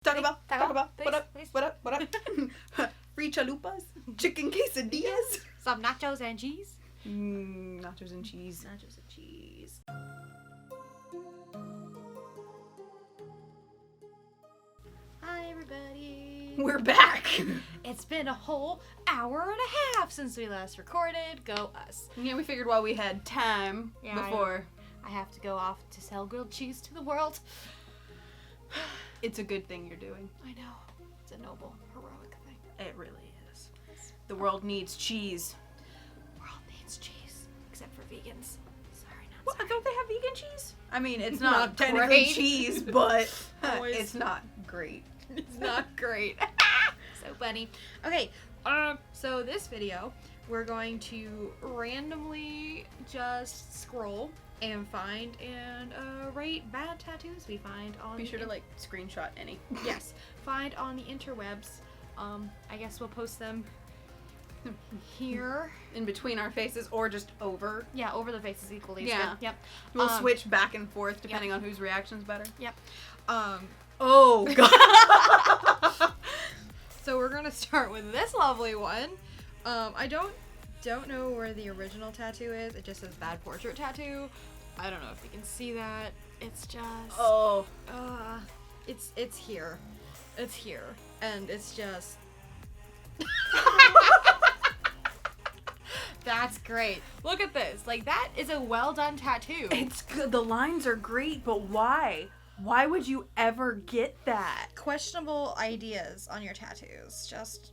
Taco Bell. What up? What up? What up? Free chalupas, chicken quesadillas, some nachos and cheese. Nachos and cheese. Nachos and cheese. Hi everybody. We're back. It's been a whole hour and a half since we last recorded. Go us. Yeah, we figured while we had time before. I have to go off to sell grilled cheese to the world. It's a good thing you're doing. I know. It's a noble, heroic thing. It really is. The world needs cheese. World needs cheese. Except for vegans. Sorry, not What? sorry. Don't they have vegan cheese? I mean, it's not, Not technically great. cheese, but Always. it's not great. It's not great. So funny. Okay, so this video, we're going to randomly just scroll and find and rate bad tattoos we find on. Be sure to like screenshot any. Yes, find on the interwebs. I guess we'll post them here. In between our faces or just over. Yeah, over the faces equally. Yeah. Good. Yep. We'll switch back and forth depending on whose reaction's better. Yep. Oh god. So we're gonna start with this lovely one. I don't know where the original tattoo is. It just says bad portrait tattoo. I don't know if you can see that. It's just it's here. It's here. And it's just That's great. Look at this. Like, that is a well done tattoo. It's good. The lines are great, but why? Why would you ever get that? Questionable ideas on your tattoos. Just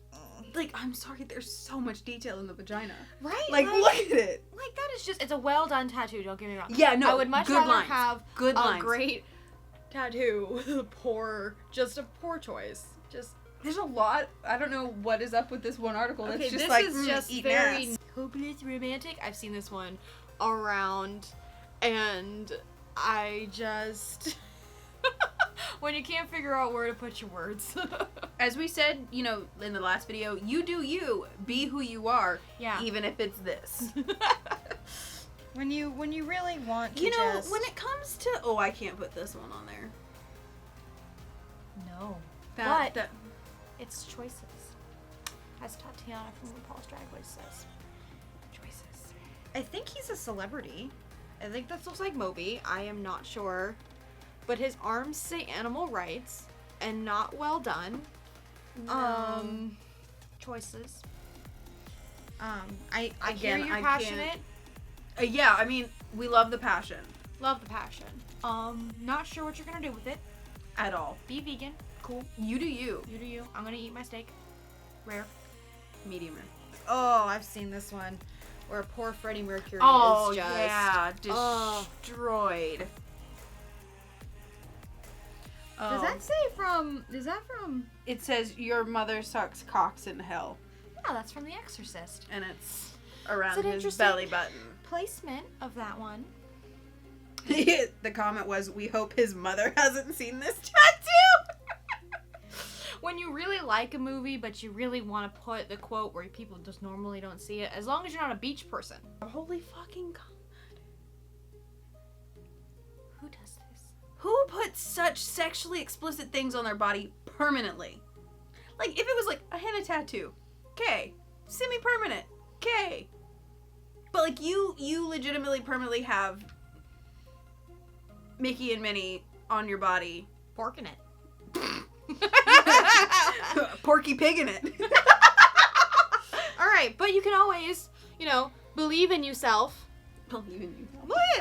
Like, I'm sorry, there's so much detail in the vagina. right. Like, look at it. Like, that is just, it's a well done tattoo, don't get me wrong. Yeah, no, I would much good rather lines. have Good a lines. great tattoo with a poor choice. Just, There's a lot. I don't know what is up with this one article. okay, It's just this like, is just eating very ass. hopeless romantic. I've seen this one around, and I just, when you can't figure out where to put your words. As we said, you know, in the last video, you do you. Be who you are. Yeah. Even if it's this. When you really want to You know, just... when it comes to... Oh, I can't put this one on there. No. That, But it's choices. As Tatiana from RuPaul's Drag Race says. Choices. I think he's a celebrity. I think this looks like Moby. I am not sure. But his arms say animal rights and not well done. No. Choices. I Again, hear you're I passionate. yeah, I mean, we love the passion. Love the passion. Not sure what you're gonna do with it. At all. Be vegan. Cool. You do you. You do you. I'm gonna eat my steak. Rare. Medium rare. Oh, I've seen this one. Where poor Freddie Mercury Oh, is just... yeah. Oh. Destroyed. Does that say from... Is that from... It says, your mother sucks cocks in hell. Yeah, that's from The Exorcist. And it's around It's an his interesting- belly button. Placement of that one. The comment was, we hope his mother hasn't seen this tattoo. When you really like a movie, but you really want to put the quote where people just normally don't see it, as long as you're not a beach person. Holy fucking god. Who does this? Who puts such sexually explicit things on their body permanently? Like, if it was like a henna tattoo, okay. Semi-permanent, okay. But like, you legitimately permanently have Mickey and Minnie on your body. Pork in it. Porky pig in it. Alright, but you can always, believe in yourself. Believe in you.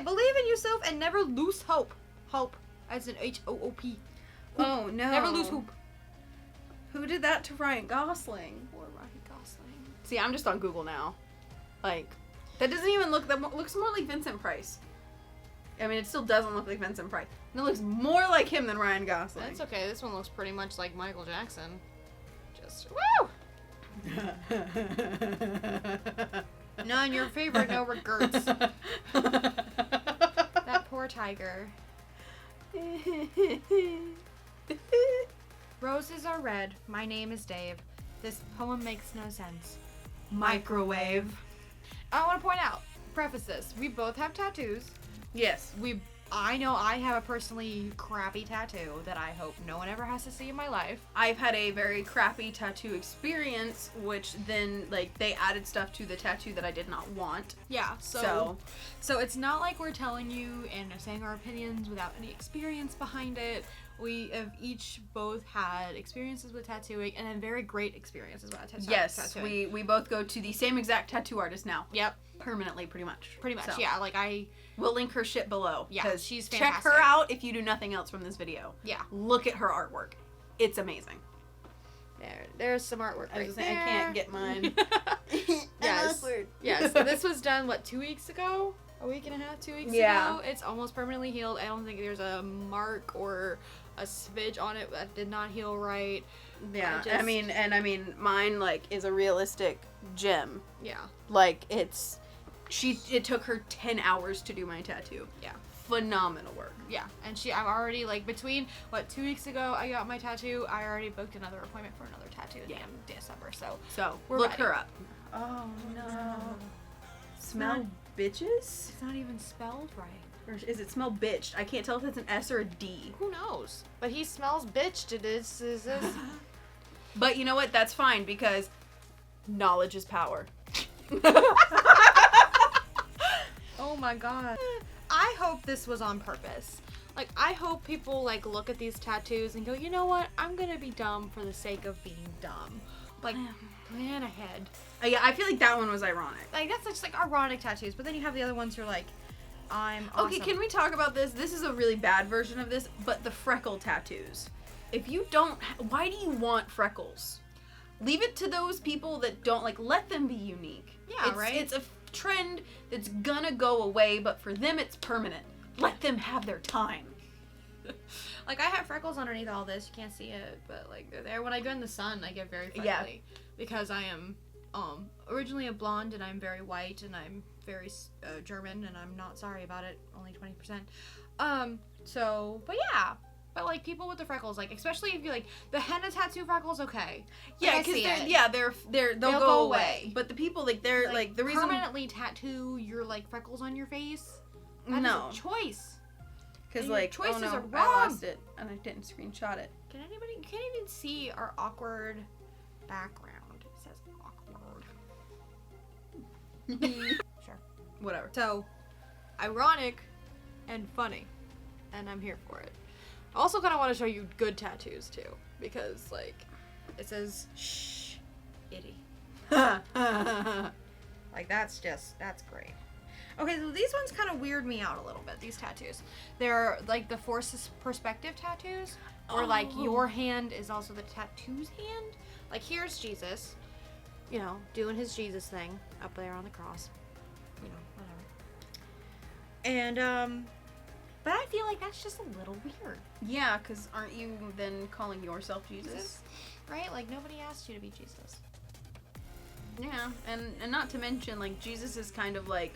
Believe in yourself and never lose hope. Hope. As in H-O-O-P. Oh no. Never lose hope. Who did that to Ryan Gosling? Or Ryan Gosling. See, I'm just on Google now. Like, that doesn't even look, that looks more like Vincent Price. I mean, it still doesn't look like Vincent Price. And it looks more like him than Ryan Gosling. That's okay. This one looks pretty much like Michael Jackson. Just, woo! None your favorite, no regrets. That poor tiger. Roses are red. My name is Dave. This poem makes no sense. Microwave. I want to point out, preface this. We both have tattoos. Yes. We I know I have a personally crappy tattoo that I hope no one ever has to see in my life. I've had a very crappy tattoo experience, which then, like, they added stuff to the tattoo that I did not want. Yeah, so it's not like we're telling you and saying our opinions without any experience behind it. We have each both had experiences with tattooing and had very great experiences with tattooing. Yes, we both go to the same exact tattoo artist now. Yep. Permanently, pretty much. So. Yeah, like We'll link her shit below. Yeah, she's check fantastic. her out if you do nothing else from this video. Yeah. Look at her artwork. It's amazing. There's some artwork right there. I can't get mine. Yes. Yes. So this was done, 2 weeks ago? A week and a half, 2 weeks ago? It's almost permanently healed. I don't think there's a mark or a smidge on it that did not heal right. Yeah. I mean, mine, like, is a realistic gem. Yeah. Like, it took her 10 hours to do my tattoo. Yeah. Phenomenal work. Yeah. And I'm already, like, between, 2 weeks ago I got my tattoo, I already booked another appointment for another tattoo in December, so we're look ready. her up. Oh, no. Smell bitches? It's not even spelled right. Or is it smell bitched? I can't tell if it's an S or a D. Who knows? But he smells bitched. It is. But you know what? That's fine because knowledge is power. Oh my god. I hope this was on purpose. Like, I hope people, like, look at these tattoos and go, you know what? I'm gonna be dumb for the sake of being dumb. Like, plan ahead. Yeah, I feel like that one was ironic. Like, that's just, like, ironic tattoos. But then you have the other ones who are like, I'm awesome. Okay, can we talk about this? This is a really bad version of this, but the freckle tattoos. If you don't, why do you want freckles? Leave it to those people that don't, like, let them be unique. Yeah, right? It's a trend that's gonna go away, but for them it's permanent. Let them have their time. Like, I have freckles underneath all this. You can't see it, but, like, they're there. When I go in the sun, I get very freckly. Yeah. Because I am originally a blonde, and I'm very white, and I'm very German, and I'm not sorry about it. Only 20%. But yeah. But, like, people with the freckles, like, especially if you, like, the henna tattoo freckles, okay. Yeah, because they'll go away. But the people, like, they're, like the reason... permanently tattoo your, like, freckles on your face? That No. is a choice. Because, And like, choices are I wrong. lost it, and I didn't screenshot it. You can't even see our awkward background. It says awkward. Sure. Whatever. So, ironic and funny. And I'm here for it. I also kind of want to show you good tattoos, too. Because, like, it says, shh, itty. Like, that's great. Okay, so these ones kind of weird me out a little bit, these tattoos. They're, like, the force perspective tattoos. Or, like, your hand is also the tattoo's hand. Like, here's Jesus, you know, doing his Jesus thing up there on the cross. You know, whatever. And, but I feel like that's just a little weird. Yeah, because aren't you then calling yourself Jesus? Right? Like, nobody asked you to be Jesus. Yeah, and not to mention, like, Jesus is kind of, like,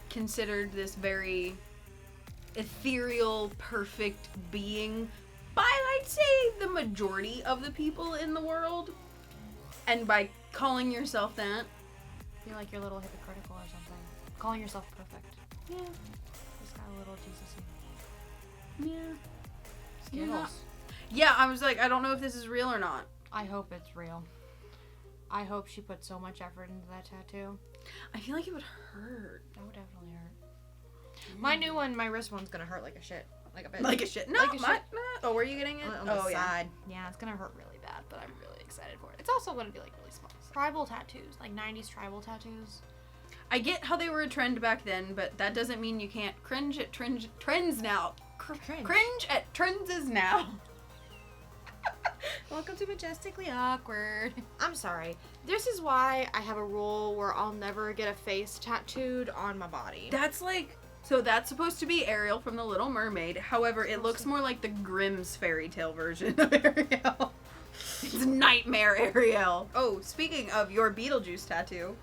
considered this very ethereal, perfect being by, I'd say, the majority of the people in the world. And by calling yourself that... I feel like you're a little hypocritical or something. Calling yourself perfect. Yeah. Just got a little Jesus-y. Yeah. Skittles. Yeah, I was like, I don't know if this is real or not. I hope it's real. I hope she put so much effort into that tattoo. I feel like it would hurt. That would definitely hurt. My new one, my wrist one's gonna hurt like a shit. Like a bitch. Like a shit. No, like a shit. Oh, were you getting it? On the side. Yeah, it's gonna hurt really bad, but I'm really excited for it. It's also gonna be like really small. Tribal tattoos, like 90s tribal tattoos. I get how they were a trend back then, but that doesn't mean you can't cringe at trends now. Cringe at trends is now. Welcome to Majestically Awkward. I'm sorry. This is why I have a rule where I'll never get a face tattooed on my body. That's like... So that's supposed to be Ariel from The Little Mermaid. However, it looks more like the Grimm's fairy tale version of Ariel. It's Nightmare Ariel. Oh, speaking of your Beetlejuice tattoo.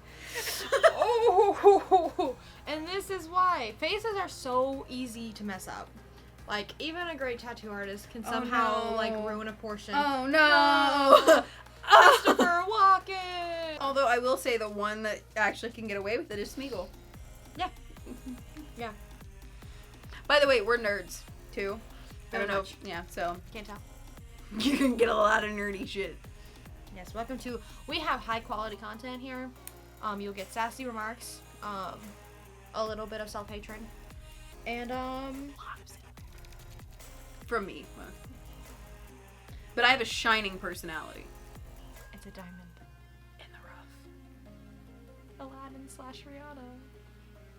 Oh, and this is why. Faces are so easy to mess up. Like, even a great tattoo artist can somehow, like, ruin a portion. Oh, no! Christopher Walken! Although, I will say the one that actually can get away with it is Smeagol. Yeah. Yeah. By the way, we're nerds, too. I Very don't know. much. Yeah, so Can't tell. you can get a lot of nerdy shit. Yes, welcome to. We have high quality content here. You'll get sassy remarks, a little bit of self hatred, and From me. But I have a shining personality. it's a diamond. In the Aladdin /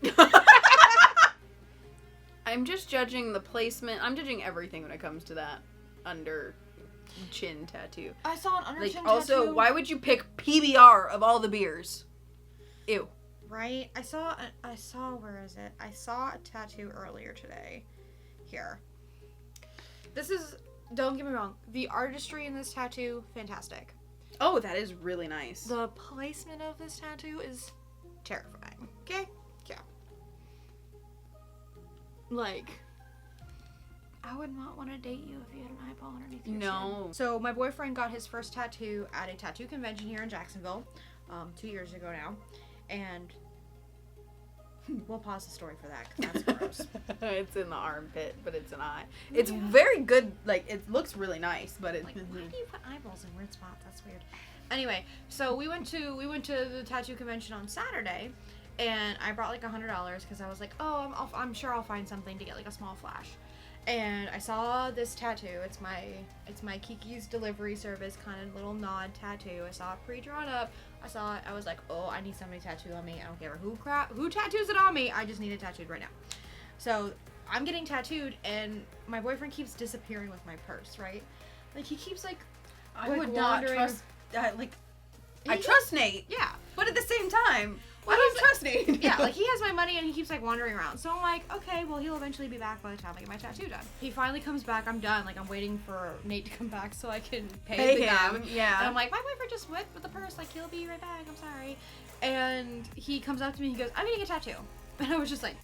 Rihanna. rough. I'm just judging the placement. I'm judging everything when it comes to that under chin tattoo. I saw an under Like, chin also, tattoo. why would you pick PBR of all the beers? Ew. Right? I saw, where is it? I saw a tattoo earlier today. Here. This is, don't get me wrong, the artistry in this tattoo, fantastic. Oh, that is really nice. The placement of this tattoo is terrifying. Okay? Yeah. Like, I would not want to date you if you had an eyeball underneath your No. chin. So my boyfriend got his first tattoo at a tattoo convention here in Jacksonville, 2 years ago now, and we'll pause the story for that because that's gross. It's in the armpit, but it's an eye. It's very good. Like, it looks really nice, but it's Like, why do you put eyeballs in weird spots? That's weird. Anyway, so we went to the tattoo convention on Saturday, and I brought like $100 because I was like, oh, I'm sure I'll find something to get like a small flash. And I saw this tattoo. It's my Kiki's delivery service kind of little nod tattoo. I saw it pre-drawn up. I saw it. I was like, oh, I need somebody tattooed on me. I don't care who tattoos it on me. I just need it tattooed right now. So I'm getting tattooed, and my boyfriend keeps disappearing with my purse. Right? Like he keeps like I would not wandering. trust. I trust Nate, Yeah. but at the same time, Well, I don't he's- trust Nate. Yeah, like he has my money and he keeps like wandering around. So I'm like, okay, well he'll eventually be back by the time I get my tattoo done. He finally comes back. I'm done. Like I'm waiting for Nate to come back so I can pay the guy. him. Yeah. And I'm like, my boyfriend just went with the purse. Like he'll be right back. I'm sorry. And he comes up to me. He goes, I'm getting a tattoo. And I was just like,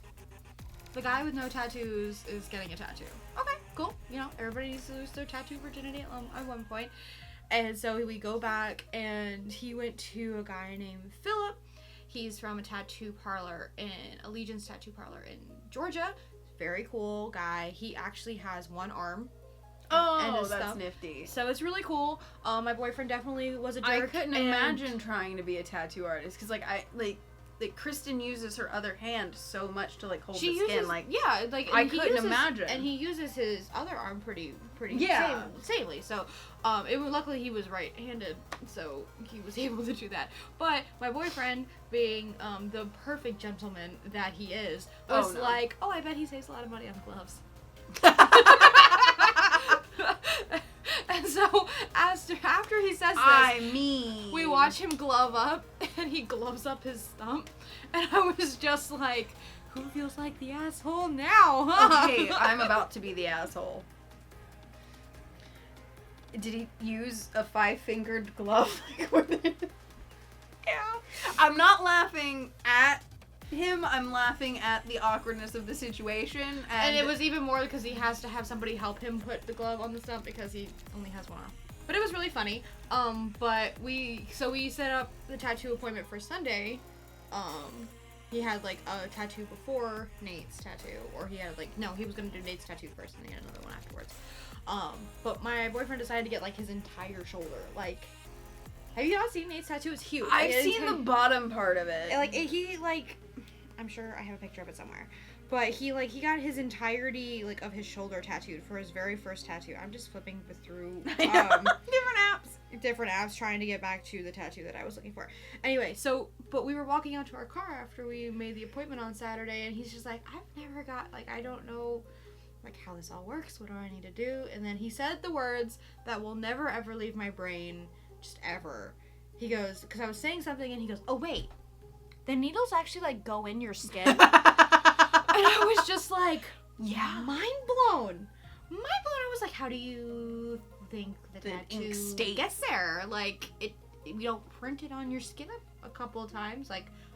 the guy with no tattoos is getting a tattoo. Okay, cool. You know, everybody needs to lose their tattoo virginity at one point. And so we go back, and he went to a guy named Philip. He's from a tattoo parlor Allegiance Tattoo Parlor in Georgia. Very cool guy. He actually has one arm. Oh, his that's stuff. nifty. So it's really cool. My boyfriend definitely was a jerk. I couldn't and- imagine trying to be a tattoo artist because, like, Kristen uses her other hand so much to like hold the skin. Like, yeah, like I and he couldn't uses- imagine. And he uses his other arm pretty Yeah. sanely. So, luckily he was right-handed, so he was able to do that. But my boyfriend, being the perfect gentleman that he is, was like, "Oh, I bet he saves a lot of money on gloves." And so after he says this, we watch him glove up, and he gloves up his thumb, and I was just like, who feels like the asshole now, huh? Okay, I'm about to be the asshole. Did he use a 5-fingered glove? Yeah. I'm not laughing at him. I'm laughing at the awkwardness of the situation. And it was even more because he has to have somebody help him put the glove on the stump because he only has one arm. But it was really funny. But we set up the tattoo appointment for Sunday. He had like a tattoo before Nate's tattoo, or he was gonna do Nate's tattoo first and then he had another one afterwards. But my boyfriend decided to get like his entire shoulder. Like, have you not seen Nate's tattoo? It's huge. I've seen the bottom part of it. I'm sure I have a picture of it somewhere. But he got his entirety of his shoulder tattooed for his very first tattoo. I'm just flipping through different apps trying to get back to the tattoo that I was looking for. Anyway, but we were walking out to our car after we made the appointment on Saturday, and he's just like, I've never got, I don't know, how this all works. What do I need to do? And then he said the words that will never ever leave my brain, just ever. He goes, because I was saying something, and he goes, oh wait, the needles actually go in your skin. And I was just like, yeah, mind blown. I was like, how do you think the tattoo gets there? You don't print it on your skin a couple of times.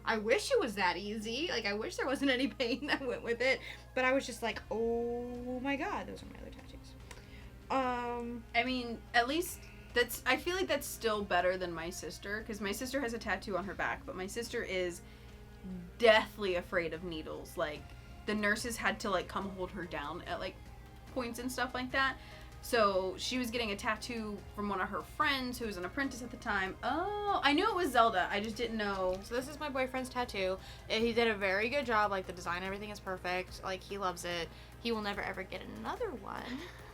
I wish it was that easy. I wish there wasn't any pain that went with it. But I was just like, oh my god, those are my other tattoos. I mean, at least I feel like that's still better than my sister, because my sister has a tattoo on her back, but my sister is deathly afraid of needles. the nurses had to, like, come hold her down at, like, points and stuff like that. So she was getting a tattoo from one of her friends who was an apprentice at the time. Oh, I knew it was Zelda. I just didn't know. So this is my boyfriend's tattoo. He did a very good job. Like, the design, everything is perfect. Like, he loves it. He will never ever get another one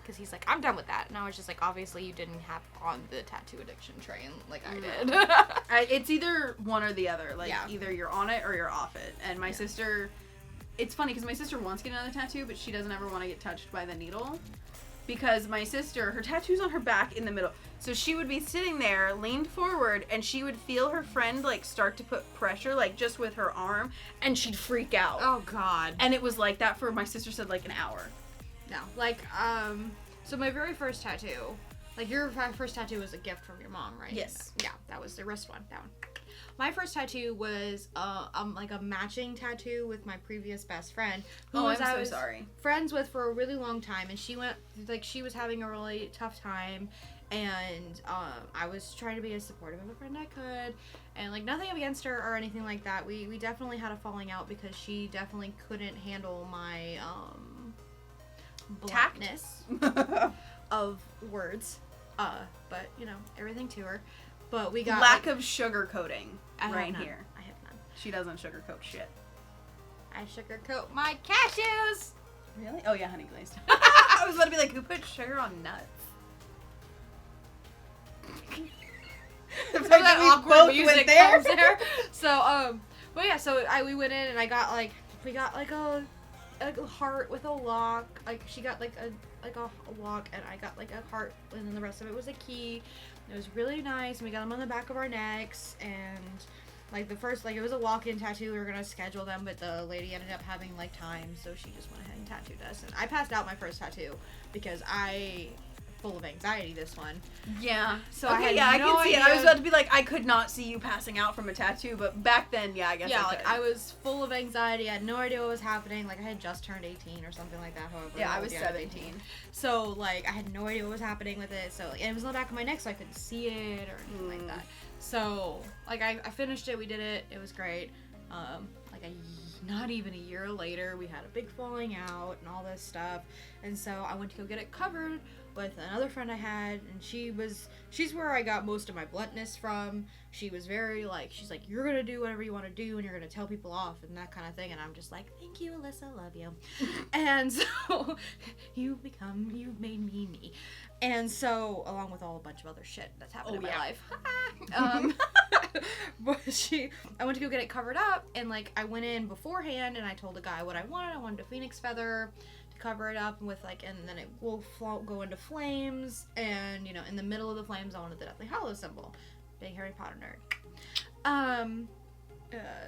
because he's like, I'm done with that. And I was just like, obviously you didn't have on the tattoo addiction train like I did. It's either one or the other. Like, Yeah. either you're on it or you're off it. And my sister, it's funny because my sister wants to get another tattoo, but she doesn't ever want to get touched by the needle. Because my sister, her tattoo's on her back in the middle. So she would be sitting there, leaned forward, and she would feel her friend, like, start to put pressure, like, just with her arm, and she'd freak out. Oh, God. And it was like that for, my sister said, like, an hour. No. Like, so my very first tattoo, like, your first tattoo was a gift from your mom, right? Yes. Yeah, that was the wrist one, that one. My first tattoo was, like, a matching tattoo with my previous best friend. Who I'm I so was sorry. friends with for a really long time, and she was having a really tough time, and I was trying to be as supportive of a friend I could, and, like, nothing against her or anything like that. We definitely had a falling out because she definitely couldn't handle my bluntness of words, but you know, everything to her. But we got lack of sugarcoating right none. here. I have none. She doesn't sugarcoat shit. I sugarcoat my cashews. Really? Oh yeah, honey glazed. I was about to be like, who put sugar on nuts? The fact that we awkward both music went there. comes there. So but yeah, so we went in and we got like a heart with a lock. Like, she got like a lock, and I got like a heart, and then the rest of it was a key. It was really nice, and we got them on the back of our necks, and like the first, like, it was a walk-in tattoo. We were gonna schedule them, but the lady ended up having like time, so she just went ahead and tattooed us. And I passed out my first tattoo because full of anxiety, this one. Yeah. So okay, I had no can see it. idea. I was about to be like, I could not see you passing out from a tattoo, but back then, yeah, I guess. Yeah, I like, could. I was full of anxiety. I had no idea what was happening. Like, I had just turned 18 or something like that. However, Yeah, I old was you had to be 17. So, like, I had no idea what was happening with it. So, like, and it was on the back of my neck, so I couldn't see it or anything like that. So, like, I finished it. We did it. It was great. Not even a year later, we had a big falling out and all this stuff. And so I went to go get it covered with another friend I had, and she's where I got most of my bluntness from. She was very like, she's like, you're gonna do whatever you want to do, and you're gonna tell people off and that kind of thing. And I'm just like, thank you, Alyssa, love you. And so you've made me me. And so, along with a bunch of other shit that's happened in my life. But I went to go get it covered up, and like, I went in beforehand and I told the guy what I wanted. I wanted a phoenix feather to cover it up with, like, and then it will go into flames, and, you know, in the middle of the flames I wanted the Deathly Hallows symbol. Big Harry Potter nerd.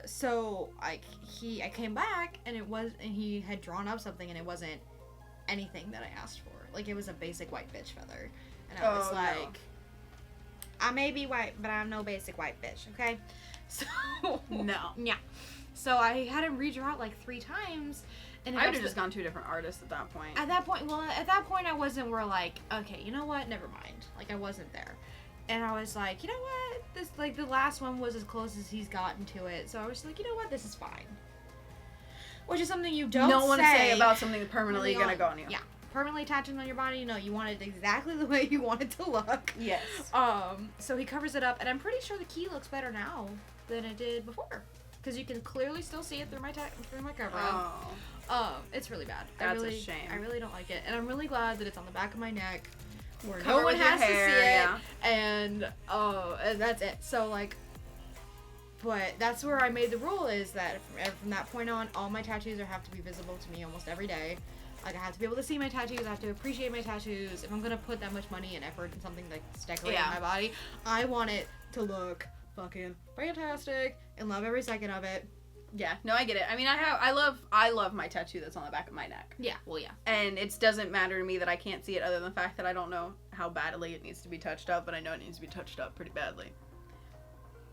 So I came back, and he had drawn up something, and it wasn't anything that I asked for. Like, it was a basic white bitch feather, and I was like, no. I may be white, but I'm no basic white bitch, okay? So No. Yeah. So I had him redraw it like 3 times, and I would have just gone to a different artist at that point. At that point, I wasn't. We're like, okay, you know what? Never mind. Like, I wasn't there. And I was like, you know what? This, like, the last one was as close as he's gotten to it. So I was like, you know what? This is fine. Which is something you don't say about something that's permanently gonna go on you. Yeah. Permanently tattooed on your body. You know, you want it exactly the way you want it to look. Yes. So he covers it up, and I'm pretty sure the key looks better now than it did before. Because you can clearly still see it through my cover up. Oh. It's really bad. That's a shame. I really don't like it. And I'm really glad that it's on the back of my neck where Cover no one with your has to hair, see it. yeah. And that's it. So, like, but that's where I made the rule, is that from that point on, all my tattoos have to be visible to me almost every day. Like, I have to be able to see my tattoos. I have to appreciate my tattoos. If I'm gonna put that much money and effort in something that's decorating my body, I want it to look fucking fantastic and love every second of it. Yeah, no, I get it. I mean, I love my tattoo that's on the back of my neck. Yeah, well, yeah. And it doesn't matter to me that I can't see it, other than the fact that I don't know how badly it needs to be touched up, but I know it needs to be touched up pretty badly.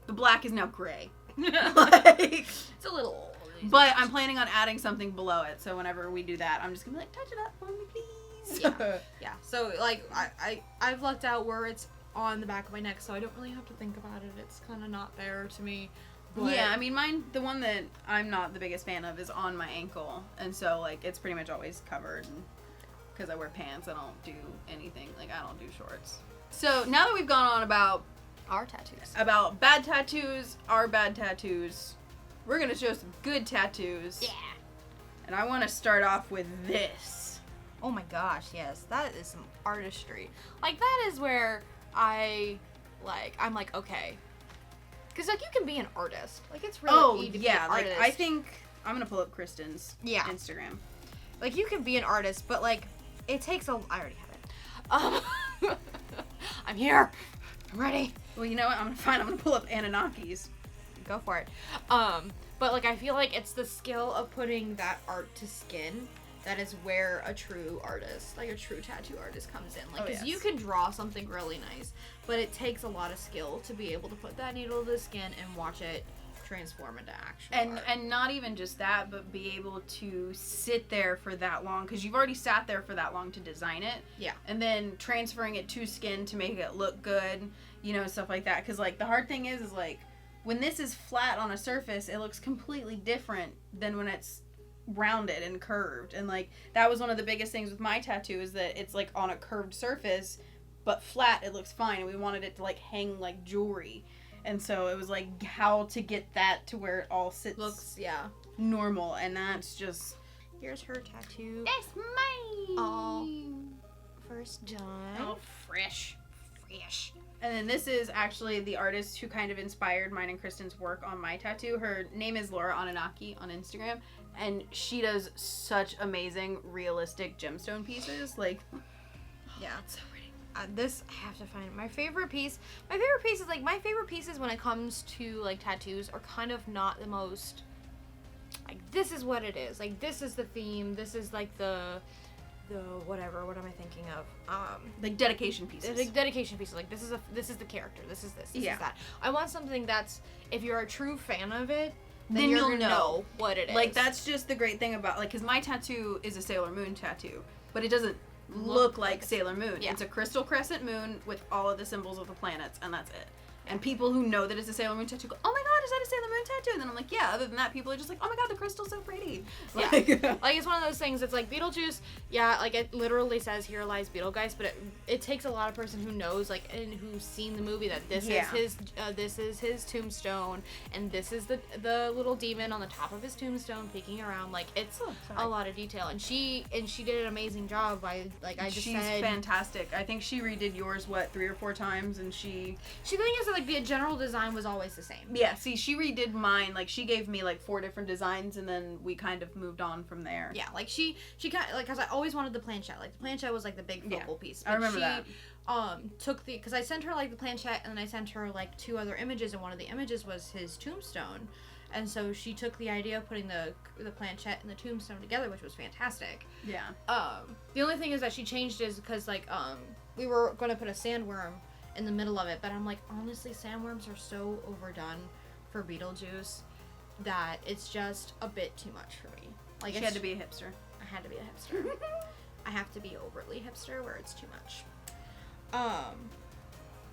The black is now gray. Like, it's a little old. But I'm planning on adding something below it, so whenever we do that, I'm just gonna be like, touch it up for me, please. Yeah. So, like, I've lucked out where it's on the back of my neck, so I don't really have to think about it. It's kind of not there to me. But yeah, I mean, mine, the one that I'm not the biggest fan of is on my ankle. And so, like, it's pretty much always covered. Because I wear pants, I don't do anything. Like, I don't do shorts. So, now that we've gone on about our tattoos. About bad tattoos, our bad tattoos, we're going to show some good tattoos. Yeah. And I want to start off with this. Oh my gosh, yes. That is some artistry. Like, that is where I'm like, okay. Because, like, you can be an artist. Like, it's really easy to be an artist. Like, I think, I'm going to pull up Kristen's Instagram. Like, you can be an artist, but, like, it takes I already have it. I'm here. I'm ready. Well, you know what? I'm going to pull up Anunnaki's. Go for it. But, like, I feel like it's the skill of putting that art to skin that is where a true artist, like a true tattoo artist, comes in. Like, because you can draw something really nice, but it takes a lot of skill to be able to put that needle to the skin and watch it transform into actual art. And not even just that, but be able to sit there for that long, because you've already sat there for that long to design it. Yeah. And then transferring it to skin to make it look good, you know, stuff like that. Because, like, the hard thing is like, when this is flat on a surface, it looks completely different than when it's rounded and curved. And, like, that was one of the biggest things with my tattoo, is that it's, like, on a curved surface, but flat, it looks fine. And we wanted it to, like, hang like jewelry. And so it was, like, how to get that to where it all sits normal. And that's just... Here's her tattoo. That's mine! All first done. Oh, fresh. And then this is actually the artist who kind of inspired mine and Kristen's work on my tattoo. Her name is Laura Anunnaki on Instagram, and she does such amazing, realistic gemstone pieces. Like, yeah, it's so pretty. This, I have to find my favorite piece. My favorite piece is, like, my favorite pieces when it comes to, like, tattoos are kind of not the most, like, this is what it is. Like, this is the theme. This is, like, the whatever, what am I thinking of? like dedication pieces. Like dedication pieces. Like, this is the character. This is this is that. I want something that's, if you're a true fan of it, then you'll know what it is. Like, that's just the great thing about, like, because my tattoo is a Sailor Moon tattoo, but it doesn't look like Sailor Moon. Yeah. It's a crystal crescent moon with all of the symbols of the planets, and that's it. And people who know that it's a Sailor Moon tattoo go, oh my god, is that a Sailor Moon tattoo? And then I'm like, yeah, other than that, people are just like, oh my god, the crystal's so pretty. Like, yeah. Like, it's one of those things, it's like Beetlejuice, yeah, like, it literally says, here lies Beetlegeist, but it takes a lot of person who knows, like, and who's seen the movie that this is his tombstone, and this is the little demon on the top of his tombstone peeking around. Like, it's a lot of detail. And she did an amazing job by, like, she's fantastic. I think she redid yours, 3 or 4 times, and the thing is that, like, the general design was always the same. Yeah, see, she redid mine. Like, she gave me, like, 4 different designs, and then we kind of moved on from there. Yeah, like, she kind of, like, because I always wanted the planchette. Like, the planchette was, like, the big focal piece. But I remember that. Took because I sent her, like, the planchette, and then I sent her, like, 2 other images, and one of the images was his tombstone. And so she took the idea of putting the planchette and the tombstone together, which was fantastic. Yeah. The only thing is that she changed is because, like, we were going to put a sandworm in the middle of it, but I'm like, honestly, sandworms are so overdone for Beetlejuice that it's just a bit too much for me. Like, she had to be a hipster. I had to be a hipster. I have to be overly hipster where it's too much.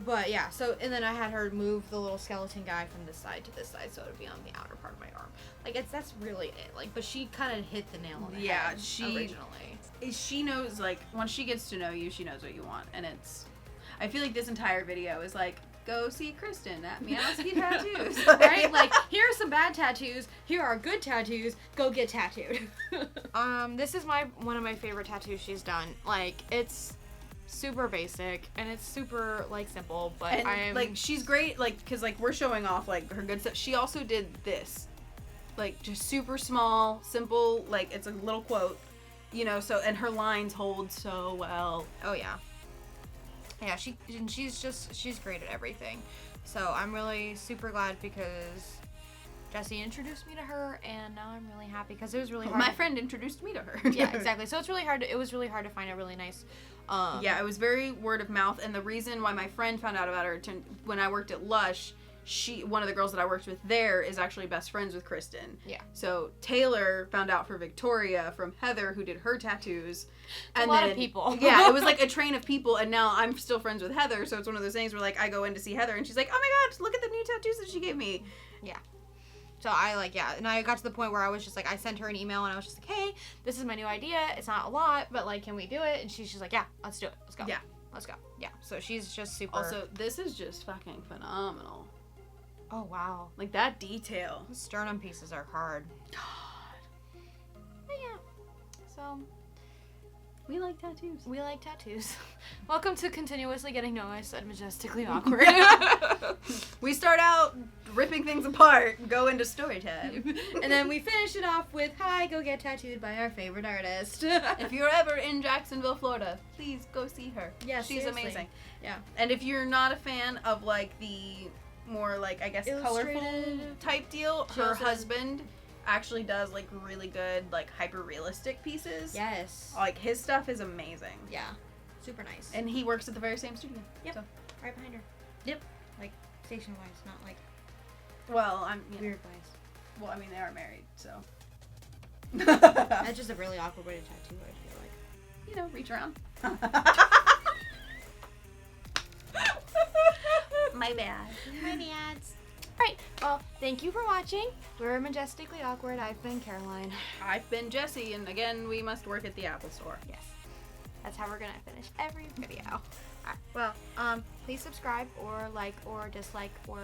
But yeah, so, and then I had her move the little skeleton guy from this side to this side, so it would be on the outer part of my arm. Like, that's really it. Like, but she kind of hit the nail on the head originally. She knows, like, once she gets to know you, she knows what you want, and I feel like this entire video is like, go see Kristen at Meowski Tattoos. Right? Like, here are some bad tattoos. Here are good tattoos. Go get tattooed. This is one of my favorite tattoos she's done. Like, it's super basic and it's super, like, simple, but like, she's great, like, because, like, we're showing off, like, her good stuff. She also did this, like, just super small, simple, like, it's a little quote, you know. So, and her lines hold so well. Oh yeah. Yeah, she's great at everything. So I'm really super glad because Jesse introduced me to her, and now I'm really happy because it was really hard. My friend introduced me to her. Yeah, exactly. So it was really hard to find a really nice. Yeah, it was very word of mouth, and the reason why my friend found out about her when I worked at Lush, one of the girls that I worked with there is actually best friends with Kristen. Yeah. So Taylor found out for Victoria from Heather, who did her tattoos. And a lot of people. Yeah, it was like a train of people, and now I'm still friends with Heather, so it's one of those things where, like, I go in to see Heather, and she's like, oh my god, look at the new tattoos that she gave me. Yeah. So I like, yeah. And I got to the point where I was just like, I sent her an email and I was just like, hey, this is my new idea. It's not a lot, but like, can we do it? And she's just like, yeah, let's do it. Let's go. Yeah. Let's go. Yeah. So she's just super. Also, this is just fucking phenomenal. Oh, wow. Like, that detail. The sternum pieces are hard. God. But yeah. So. We like tattoos. We like tattoos. Welcome to Continuously Getting No. I said Majestically Awkward. We start out ripping things apart, go into story time. And then we finish it off with, hi, go get tattooed by our favorite artist. If you're ever in Jacksonville, Florida, please go see her. Yeah, she's seriously. amazing. Yeah. And if you're not a fan of, like, the more, like, I guess, colorful type deal, her husband actually does, like, really good, like, hyper-realistic pieces. Yes. Like, his stuff is amazing. Yeah. Super nice. And he works at the very same studio. Yep. So. Right behind her. Yep. Like, station-wise, not, like, well, I'm... weird-wise. Well, I mean, they are married, so... That's just a really awkward way to tattoo, I feel like. You know, reach around. My bad. My bads. Alright, well, thank you for watching. We're Majestically Awkward. I've been Caroline. I've been Jessie, and again, we must work at the Apple Store. Yes. That's how we're gonna finish every video. Alright, well, please subscribe or like or dislike or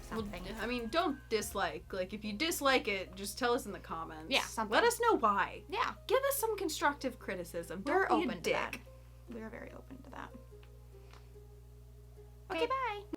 something. Well, I mean, don't dislike. Like, if you dislike it, just tell us in the comments. Yeah, something. Let us know why. Yeah. Give us some constructive criticism. We're Don't be open a to that. dick. We're very open to that. Okay. Okay, bye.